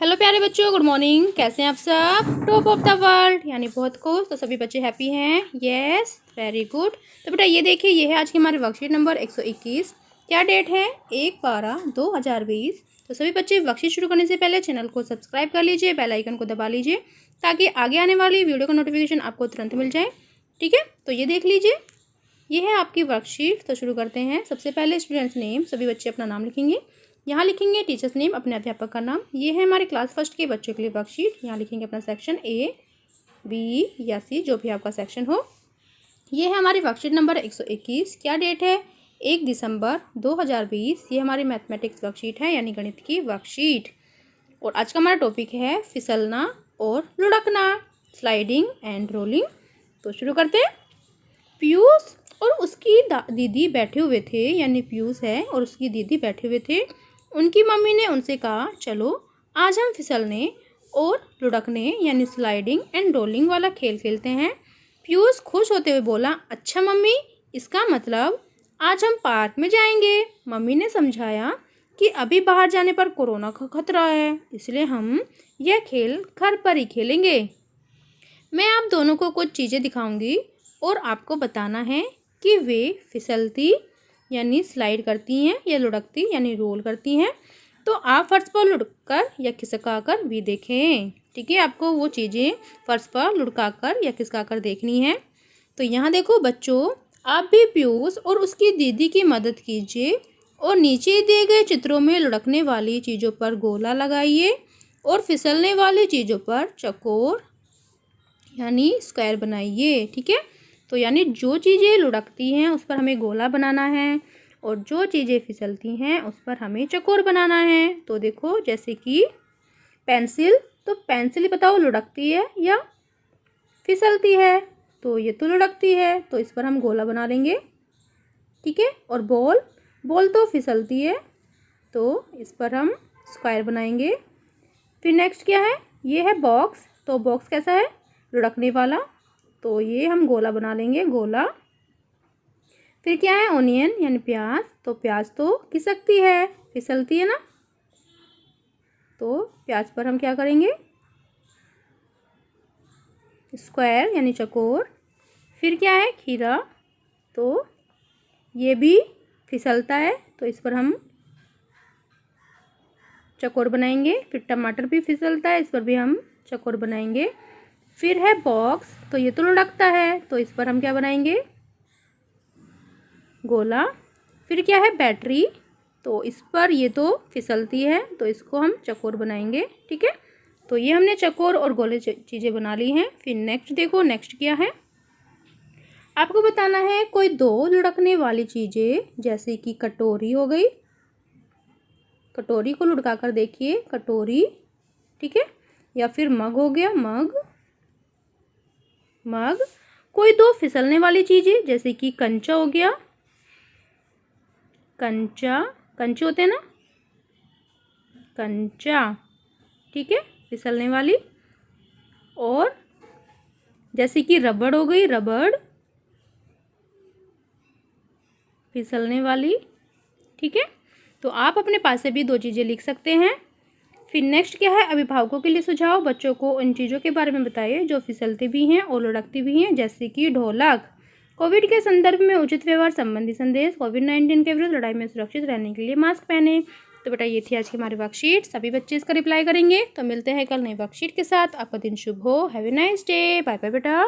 Hello प्यारे बच्चों, good morning. कैसे हैं आप सब? टॉप ऑफ द वर्ल्ड यानी बहुत खुश। तो सभी बच्चे हैप्पी हैं? Yes, very good. तो बेटा ये देखिए, ये है आज की हमारी वर्कशीट नंबर 121। क्या डेट है? 1/12/2020। तो सभी बच्चे वर्कशीट शुरू करने से पहले चैनल को सब्सक्राइब कर लीजिए, बेल आइकन को दबा लीजिए ताकि आगे आने वाली वीडियो का नोटिफिकेशन आपको तुरंत मिल जाए। ठीक है, तो ये देख लीजिए, ये है आपकी वर्कशीट। तो शुरू करते हैं। सबसे पहले स्टूडेंट्स नेम, सभी बच्चे अपना नाम लिखेंगे। यहाँ लिखेंगे टीचर्स नेम, अपने अध्यापक का नाम। ये है हमारे क्लास फर्स्ट के बच्चों के लिए वर्कशीट। यहाँ लिखेंगे अपना सेक्शन ए, बी या सी, जो भी आपका सेक्शन हो। ये है हमारी वर्कशीट नंबर 121। क्या डेट है? 1 दिसंबर 2020। ये हमारी मैथमेटिक्स वर्कशीट है यानी गणित की वर्कशीट। और आज का हमारा टॉपिक है फिसलना और लुढ़कना, स्लाइडिंग एंड रोलिंग। तो शुरू करते हैं। पीयूष और उसकी दीदी बैठे हुए थे, यानी पीयूष है और उसकी दीदी बैठे हुए थे। उनकी मम्मी ने उनसे कहा, चलो आज हम फिसलने और लुढ़कने यानी स्लाइडिंग एंड रोलिंग वाला खेल खेलते हैं। पीयूष खुश होते हुए बोला, अच्छा मम्मी, इसका मतलब आज हम पार्क में जाएंगे। मम्मी ने समझाया कि अभी बाहर जाने पर कोरोना का खतरा है, इसलिए हम यह खेल घर पर ही खेलेंगे। मैं आप दोनों को कुछ चीज़ें दिखाऊंगी और आपको बताना है कि वे फिसलती यानी स्लाइड करती हैं या लुढ़कती यानी रोल करती हैं। तो आप फर्श पर लुढ़क या खिसका कर भी देखें। ठीक है, आपको वो चीज़ें फर्श पर लुढ़का कर या खिसका कर देखनी है। तो यहाँ देखो बच्चों, आप भी पीयूष और उसकी दीदी की मदद कीजिए और नीचे दिए गए चित्रों में लुढ़कने वाली चीज़ों पर गोला लगाइए और फिसलने वाली चीज़ों पर चकोर यानी स्क्वायर बनाइए। ठीक है, तो यानी जो चीज़ें लुढ़कती हैं उस पर हमें गोला बनाना है और जो चीज़ें फिसलती हैं उस पर हमें चकोर बनाना है। तो देखो, जैसे कि पेंसिल, तो पेंसिल बताओ लुढ़कती है या फिसलती है? तो ये तो लुढ़कती है, तो इस पर हम गोला बना लेंगे। ठीक है, और बॉल, बॉल तो फिसलती है, तो इस पर हम स्क्वायर बनाएंगे। फिर नेक्स्ट क्या है? ये है बॉक्स। तो बॉक्स कैसा है? लुढ़कने वाला, तो ये हम गोला बना लेंगे, गोला। फिर क्या है? ओनियन यानी प्याज। तो प्याज तो खिसकती है, फिसलती है ना, तो प्याज पर हम क्या करेंगे? स्क्वायर यानी चकोर। फिर क्या है? खीरा, तो ये भी फिसलता है, तो इस पर हम चकोर बनाएंगे। फिर टमाटर भी फिसलता है, इस पर भी हम चकोर बनाएंगे। फिर है बॉक्स, तो ये तो लुढ़कता है, तो इस पर हम क्या बनाएंगे? गोला। फिर क्या है? बैटरी, तो इस पर ये तो फिसलती है, तो इसको हम चकोर बनाएंगे। ठीक है, तो ये हमने चकोर और गोले चीज़ें बना ली हैं। फिर नेक्स्ट देखो, नेक्स्ट क्या है? आपको बताना है कोई दो लुढ़कने वाली चीज़ें, जैसे कि कटोरी हो गई। कटोरी को लुढ़का कर देखिए, कटोरी। ठीक है, या फिर मग हो गया, मग, मग। कोई दो फिसलने वाली चीज़ें, जैसे कि कंचा हो गया, कंचा, कंचे होते हैं ना, कंचा। ठीक है, फिसलने वाली। और जैसे कि रबड़ हो गई, रबड़, फिसलने वाली। ठीक है, तो आप अपने पास से भी दो चीज़ें लिख सकते हैं। फिर नेक्स्ट क्या है? अभिभावकों के लिए सुझाव, बच्चों को उन चीज़ों के बारे में बताइए जो फिसलती भी हैं और लुढ़कती भी हैं, जैसे कि ढोलक। कोविड के संदर्भ में उचित व्यवहार संबंधी संदेश। कोविड-19 के विरुद्ध लड़ाई में सुरक्षित रहने के लिए मास्क पहने। तो बेटा ये थी आज की हमारी वर्कशीट। सभी बच्चे इसका रिप्लाई करेंगे। तो मिलते हैं कल नई वर्कशीट के साथ। आपका दिन शुभ हो। Have a nice day. Bye bye बेटा।